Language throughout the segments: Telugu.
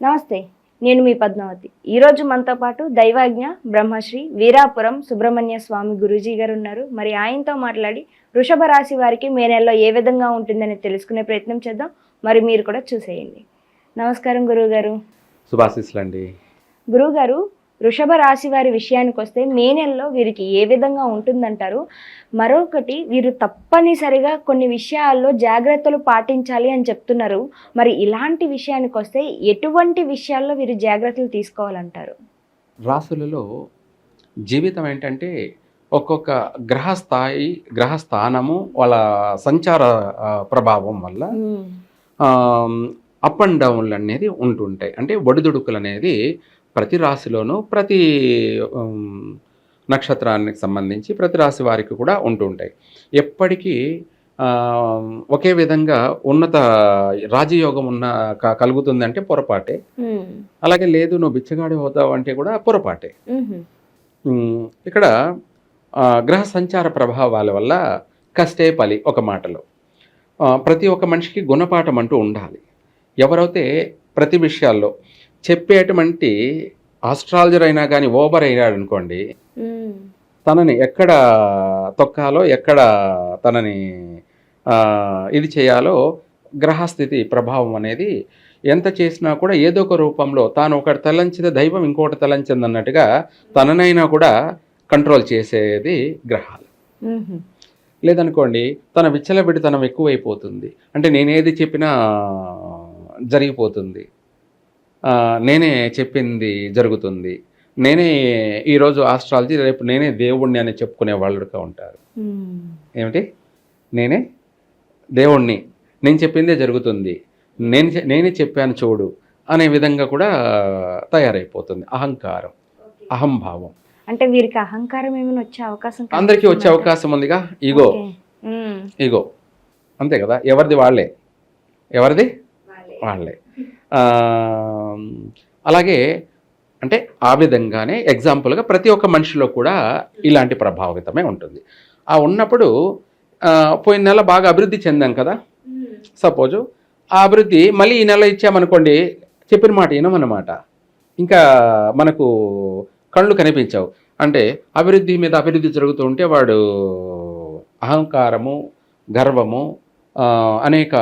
నమస్తే, నేను మీ పద్మావతి. ఈరోజు మనతో పాటు దైవాజ్ఞ బ్రహ్మశ్రీ వీరాపురం సుబ్రహ్మణ్య స్వామి గురూజీ గారు ఉన్నారు. మరి ఆయనతో మాట్లాడి వృషభ రాశి వారికి మే నెలలో ఏ విధంగా ఉంటుందని తెలుసుకునే ప్రయత్నం చేద్దాం. మరి మీరు కూడా చూసేయండి. నమస్కారం గురువుగారు. శుభాశీస్సులండి. గురువుగారు, వృషభ రాశి వారి విషయానికి వస్తే మే నెలలో వీరికి ఏ విధంగా ఉంటుందంటారు? మరొకటి, వీరు తప్పనిసరిగా కొన్ని విషయాల్లో జాగ్రత్తలు పాటించాలి అని చెప్తున్నారు. మరి ఇలాంటి విషయానికి వస్తే ఎటువంటి విషయాల్లో వీరు జాగ్రత్తలు తీసుకోవాలంటారు? రాసులలో జీవితం ఏంటంటే ఒక్కొక్క గ్రహస్థానము వాళ్ళ సంచార ప్రభావం వల్ల అప్ అండ్ డౌన్లు అనేది ఉంటుంటాయి. అంటే ఒడిదుడుకులు అనేది ప్రతి రాశిలోనూ ప్రతి నక్షత్రానికి సంబంధించి ప్రతి రాశి వారికి కూడా ఉంటుంటాయి. ఎప్పటికీ ఒకే విధంగా ఉన్నత రాజయోగం కలుగుతుందంటే పొరపాటే. అలాగే లేదు నువ్వు బిచ్చగాడి అవుతావు అంటే కూడా పొరపాటే. ఇక్కడ గ్రహ సంచార ప్రభావాల వల్ల కష్టే పలి. ఒక మాటలో ప్రతి ఒక్క మనిషికి గుణపాఠం అంటూ ఉండాలి. ఎవరైతే ప్రతి విషయాల్లో చెప్పేటువంటి ఆస్ట్రాలజర్ అయినా కానీ ఓవర్ అయ్యాడు అనుకోండి, తనని ఎక్కడ తొక్కాలో ఎక్కడ తనని ఇది చేయాలో గ్రహస్థితి ప్రభావం అనేది ఎంత చేసినా కూడా ఏదో ఒక రూపంలో తాను ఒకటి తలంచిన దైవం ఇంకొకటి తలంచింది అన్నట్టుగా తననైనా కూడా కంట్రోల్ చేసేది గ్రహాలు. లేదనుకోండి తన విచ్చలవిడితనం ఎక్కువైపోతుంది. అంటే నేనేది చెప్పినా జరిగిపోతుంది, నేనే చెప్పింది జరుగుతుంది, నేనే ఈరోజు ఆస్ట్రాలజీ రేపు నేనే దేవుణ్ణి అని చెప్పుకునే వాళ్ళుగా ఉంటారు. ఏమిటి నేనే దేవుణ్ణి, నేను చెప్పిందే జరుగుతుంది, నేనే చెప్పాను చూడు అనే విధంగా కూడా తయారైపోతుంది. అహంకారం, అహంభావం. అంటే వీరికి అహంకారం ఏమైనా వచ్చే అవకాశం? అందరికీ వచ్చే అవకాశం ఉందిగా. ఈగో అంతే కదా, ఎవరిది వాళ్ళే. అలాగే అంటే ఆ విధంగానే ఎగ్జాంపుల్గా ప్రతి ఒక్క మనిషిలో కూడా ఇలాంటి ప్రభావితమే ఉంటుంది. ఆ ఉన్నప్పుడు పోయిన నెల బాగా అభివృద్ధి చెందాం కదా, సపోజు ఆ అభివృద్ధి మళ్ళీ ఈ నెల ఇచ్చామనుకోండి, చెప్పిన మాట వినమన్నమాట, ఇంకా మనకు కళ్ళు కనిపించవు. అంటే అభివృద్ధి మీద అభివృద్ధి జరుగుతూ ఉంటే వాడు అహంకారము, గర్వము, అనేక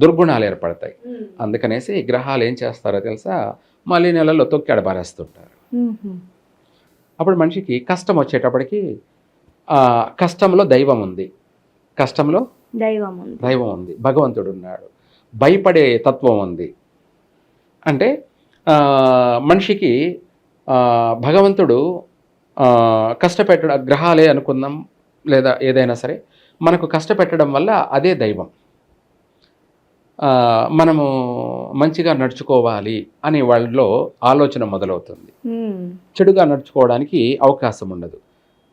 దుర్గుణాలు ఏర్పడతాయి. అందుకనేసి గ్రహాలు ఏం చేస్తారో తెలుసా, మళ్ళీ నెలలో తొక్కి పారేస్తుంటారు. అప్పుడు మనిషికి కష్టం వచ్చేటప్పటికి కష్టంలో దైవం ఉంది, కష్టంలో దైవం ఉంది, భగవంతుడు ఉన్నాడు, భయపడే తత్వం ఉంది. అంటే మనిషికి భగవంతుడు కష్టపెట్టడం, గ్రహాలే అనుకుందాం లేదా ఏదైనా సరే, మనకు కష్టపెట్టడం వల్ల అదే దైవం. మనము మంచిగా నడుచుకోవాలి అనే వాళ్ళలో ఆలోచన మొదలవుతుంది. చెడుగా నడుచుకోవడానికి అవకాశం ఉండదు.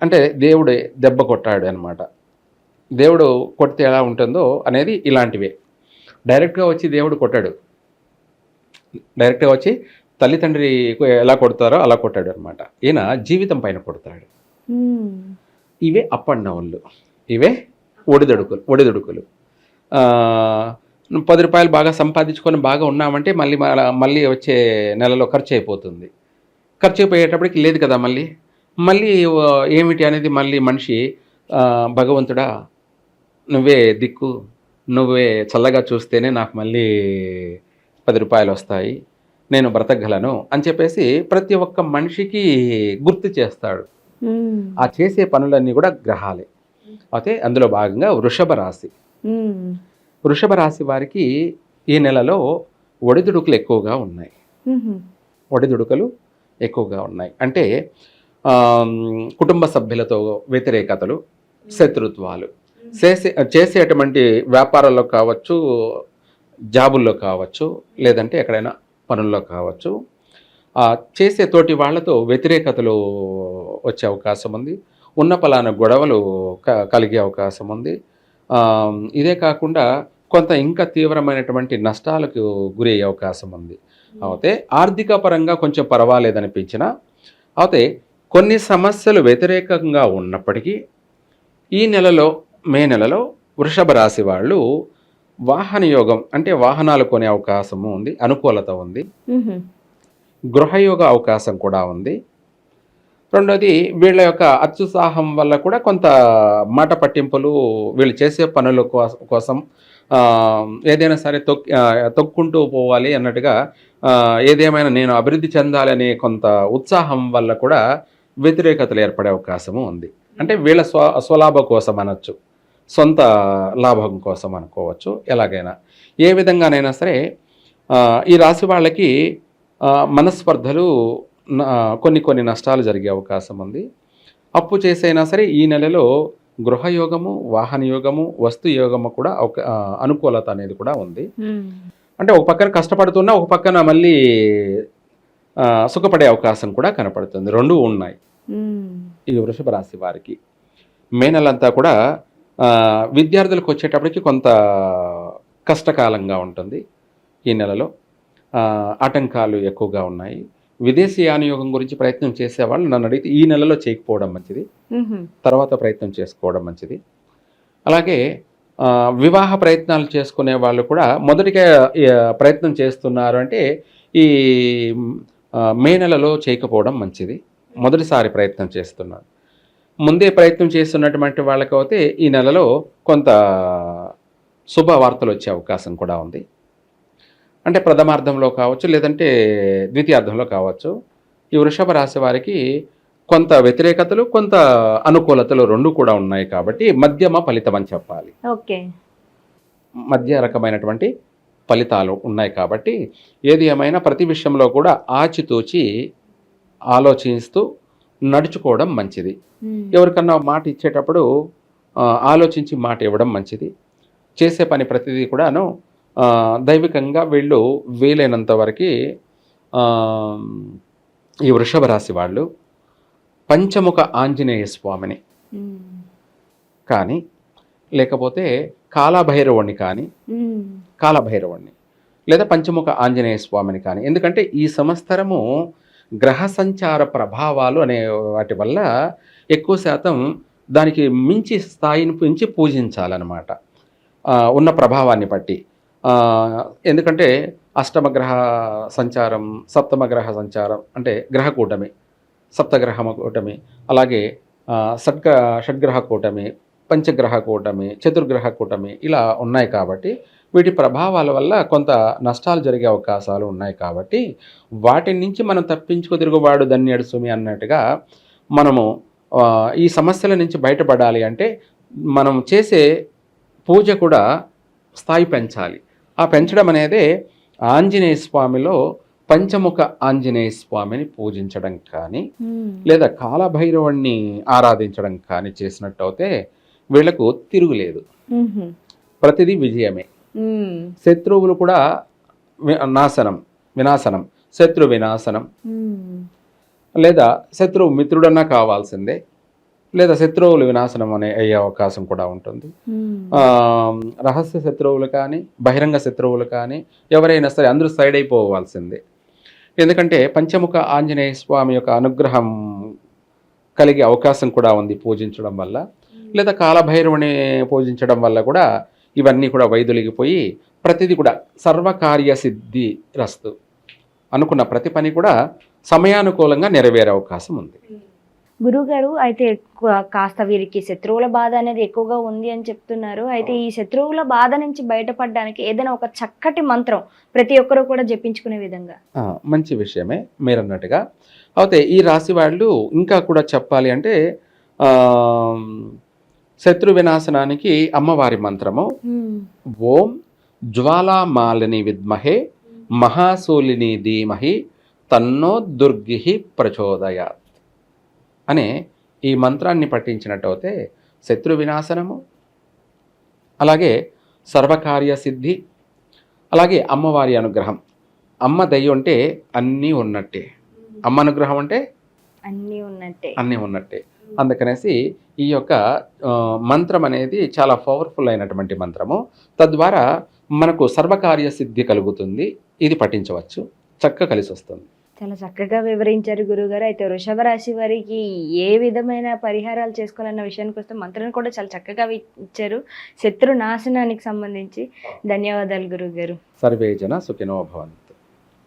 అంటే దేవుడు దెబ్బ కొట్టాడు అనమాట. దేవుడు కొడితే ఎలా ఉంటుందో అనేది ఇలాంటివే. డైరెక్ట్గా వచ్చి దేవుడు కొట్టాడు, డైరెక్ట్గా వచ్చి తల్లిదండ్రి ఎలా కొడతారో అలా కొట్టాడు అనమాట. ఈయన జీవితం పైన కొడతాడు. ఇవే అప్ అండ్ డౌన్లు, ఇవే ఒడిదుడుకులు. 10 రూపాయలు బాగా సంపాదించుకొని బాగా ఉన్నామంటే మళ్ళీ వచ్చే నెలలో ఖర్చు అయిపోతుంది. ఖర్చు అయిపోయేటప్పటికి లేదు కదా, మళ్ళీ ఏమిటి అనేది మళ్ళీ మనిషి భగవంతుడా నువ్వే దిక్కు, నువ్వే చల్లగా చూస్తేనే నాకు మళ్ళీ 10 రూపాయలు వస్తాయి, నేను బ్రతకగలను అని చెప్పేసి ప్రతి ఒక్క మనిషికి గుర్తు చేస్తాడు. ఆ చేసే పనులన్నీ కూడా గ్రహాలే. అయితే అందులో భాగంగా వృషభ రాశి వారికి ఈ నెలలో ఒడిదుడుకులు ఎక్కువగా ఉన్నాయి. అంటే కుటుంబ సభ్యులతో వ్యతిరేకతలు, శత్రుత్వాలు, చేసేటువంటి వ్యాపారాల్లో కావచ్చు, జాబుల్లో కావచ్చు, లేదంటే ఎక్కడైనా పనుల్లో కావచ్చు, చేసే తోటి వాళ్లతో వ్యతిరేకతలు వచ్చే అవకాశం ఉంది. ఉన్న పలానా గొడవలు కలిగే అవకాశం ఉంది. ఇదే కాకుండా కొంత ఇంకా తీవ్రమైనటువంటి నష్టాలకు గురి అయ్యే అవకాశం ఉంది. అయితే ఆర్థిక పరంగా కొంచెం పర్వాలేదనిపించినా, అయితే కొన్ని సమస్యలు వ్యతిరేకంగా ఉన్నప్పటికీ ఈ నెలలో మే నెలలో వృషభ రాశి వాళ్ళు వాహన యోగం అంటే వాహనాలు కొనే అవకాశము ఉంది, అనుకూలత ఉంది. మ్మ్. గృహయోగ అవకాశం కూడా ఉంది. రెండోది వీళ్ళ యొక్క అత్యుత్సాహం వల్ల కూడా కొంత మాట పట్టింపులు, వీళ్ళు చేసే పనుల కోసం ఏదైనా సరే తొక్కుంటూ పోవాలి అన్నట్టుగా, ఏదేమైనా నేను అభివృద్ధి చెందాలి అనే కొంత ఉత్సాహం వల్ల కూడా వ్యతిరేకతలు ఏర్పడే అవకాశము ఉంది. అంటే వీళ్ళ స్వలాభం కోసం అనొచ్చు, సొంత లాభం కోసం అనుకోవచ్చు. ఎలాగైనా ఏ విధంగానైనా సరే ఈ రాశి వాళ్ళకి మనస్పర్ధలు, కొన్ని నష్టాలు జరిగే అవకాశం ఉంది. అప్పు చేసైనా సరే ఈ నెలలో గృహయోగము, వాహన యోగము, వస్తు యోగము కూడా అనుకూలత అనేది కూడా ఉంది. అంటే ఒక పక్కన కష్టపడుతున్నా ఒక పక్కన మళ్ళీ సుఖపడే అవకాశం కూడా కనపడుతుంది. రెండూ ఉన్నాయి ఈ వృషభ రాశి వారికి. మే నెలంతా కూడా విద్యార్థులకు వచ్చేటప్పటికి కొంత కష్టకాలంగా ఉంటుంది. ఈ నెలలో ఆటంకాలు ఎక్కువగా ఉన్నాయి. విదేశీ యానయోగం గురించి ప్రయత్నం చేసేవాళ్ళు నన్ను అడిగితే ఈ నెలలో చేయకపోవడం మంచిది, తర్వాత ప్రయత్నం చేసుకోవడం మంచిది. అలాగే వివాహ ప్రయత్నాలు చేసుకునే వాళ్ళు కూడా మొదటిగా ప్రయత్నం చేస్తున్నారు అంటే ఈ మే నెలలో చేయకపోవడం మంచిది. మొదటిసారి ప్రయత్నం చేస్తున్నారు. ముందే ప్రయత్నం చేస్తున్నటువంటి వాళ్ళకైతే ఈ నెలలో కొంత శుభవార్తలు వచ్చే అవకాశం కూడా ఉంది. అంటే ప్రథమార్థంలో కావచ్చు, లేదంటే ద్వితీయార్థంలో కావచ్చు. ఈ వృషభ రాశి వారికి కొంత వ్యతిరేకతలు, కొంత అనుకూలతలు రెండు కూడా ఉన్నాయి కాబట్టి మధ్యమ ఫలితం అని చెప్పాలి. ఓకే, మధ్య రకమైనటువంటి ఫలితాలు ఉన్నాయి కాబట్టి ఏది ఏమైనా ప్రతి విషయంలో కూడా ఆచితూచి ఆలోచిస్తూ నడుచుకోవడం మంచిది. ఎవరికన్నా మాట ఇచ్చేటప్పుడు ఆలోచించి మాట ఇవ్వడం మంచిది. చేసే పని ప్రతిదీ కూడాను దైవికంగా వీళ్ళు వీలైనంత వరకు ఈ వృషభ రాశి వాళ్ళు పంచముఖ ఆంజనేయ స్వామిని కానీ, లేకపోతే కాలభైరవుణ్ణి కానీ, కాలభైరవుణ్ణి లేదా పంచముఖ ఆంజనేయ స్వామిని కానీ, ఎందుకంటే ఈ సంవత్సరము గ్రహ సంచార ప్రభావాలు అనే వాటి వల్ల ఎక్కువ శాతం దానికి మించి స్థాయిని పెంచి పూజించాలన్నమాట, ఉన్న ప్రభావాన్ని బట్టి. ఎందుకంటే అష్టమ గ్రహ సంచారం, సప్తమ గ్రహ సంచారం అంటే గ్రహ కూటమి, సప్తగ్రహ కూటమి, అలాగే షడ్గ్రహ కూటమి, పంచగ్రహ కూటమి, చతుర్గ్రహ కూటమి ఇలా ఉన్నాయి కాబట్టి వీటి ప్రభావాల వల్ల కొంత నష్టాలు జరిగే అవకాశాలు ఉన్నాయి కాబట్టి వాటి నుంచి మనం తప్పించుకు తిరుగుబాటు దన్యాడు సుమి అన్నట్టుగా మనము ఈ సమస్యల నుంచి బయటపడాలి అంటే మనం చేసే పూజ కూడా స్థాయి పెంచాలి. ఆ పెంచడం అనేదే ఆంజనేయ స్వామిలో పంచముఖ ఆంజనేయ స్వామిని పూజించడం కానీ, లేదా కాలభైరవుణ్ణి ఆరాధించడం కానీ చేసినట్టు అయితే వీళ్లకు తిరుగులేదు, ప్రతిదీ విజయమే. శత్రువులు కూడా వినాశనం, శత్రు వినాశనం, లేదా శత్రువు మిత్రుడన్నా కావాల్సిందే, లేదా శత్రువులు వినాశనం అయ్యే అవకాశం కూడా ఉంటుంది. రహస్య శత్రువులు కానీ, బహిరంగ శత్రువులు కానీ ఎవరైనా సరే అందరూ సైడ్ అయిపోవాల్సిందే. ఎందుకంటే పంచముఖ ఆంజనేయ స్వామి యొక్క అనుగ్రహం కలిగే అవకాశం కూడా ఉంది పూజించడం వల్ల, లేదా కాలభైరవుని పూజించడం వల్ల కూడా ఇవన్నీ కూడా వైదొలిగిపోయి ప్రతిదీ కూడా సర్వకార్య సిద్ధి రస్తు, అనుకున్న ప్రతి పని కూడా సమయానుకూలంగా నెరవేరే అవకాశం ఉంది. గురుగారు, అయితే కాస్త వీరికి శత్రువుల బాధ అనేది ఎక్కువగా ఉంది అని చెప్తున్నారు. అయితే ఈ శత్రువుల బాధ నుంచి బయటపడడానికి ఏదైనా ఒక చక్కటి మంత్రం ప్రతి ఒక్కరూ కూడా జపించుకునే విధంగా. మంచి విషయమే మీరు అన్నట్టుగా. అయితే ఈ రాశి వాళ్ళు ఇంకా కూడా చెప్పాలి అంటే శత్రు వినాశనానికి అమ్మవారి మంత్రము ఓం జ్వాలామాలిని విద్మహే మహాశూలిని ధీమహి తన్నో దుర్గి ప్రచోదయాత్ అనే ఈ మంత్రాన్ని పఠించినట్టయితే శత్రు వినాశనము, అలాగే సర్వకార్య సిద్ధి, అలాగే అమ్మవారి అనుగ్రహం. అమ్మ దయ ఉంటే అన్నీ ఉన్నట్టే, అమ్మ అనుగ్రహం అంటే అన్నీ ఉన్నట్టే. అందుకనేసి ఈ యొక్క మంత్రం అనేది చాలా పవర్ఫుల్ అయినటువంటి మంత్రము. తద్వారా మనకు సర్వకార్య సిద్ధి కలుగుతుంది. ఇది పఠించవచ్చు, చక్కగా కలిసి వస్తుంది. చాలా చక్కగా వివరించారు గురుగారు. అయితే వృషభ రాశి వారికి ఏ విధమైన పరిహారాలు చేసుకోవాలన్న విషయానికి వస్తే మంత్రాలను కూడా చాలా చక్కగా ఇచ్చారు, శత్రు నాశనానికి సంబంధించి. ధన్యవాదాలు గురుగారు. సర్వే జన సుఖినో భవంతు.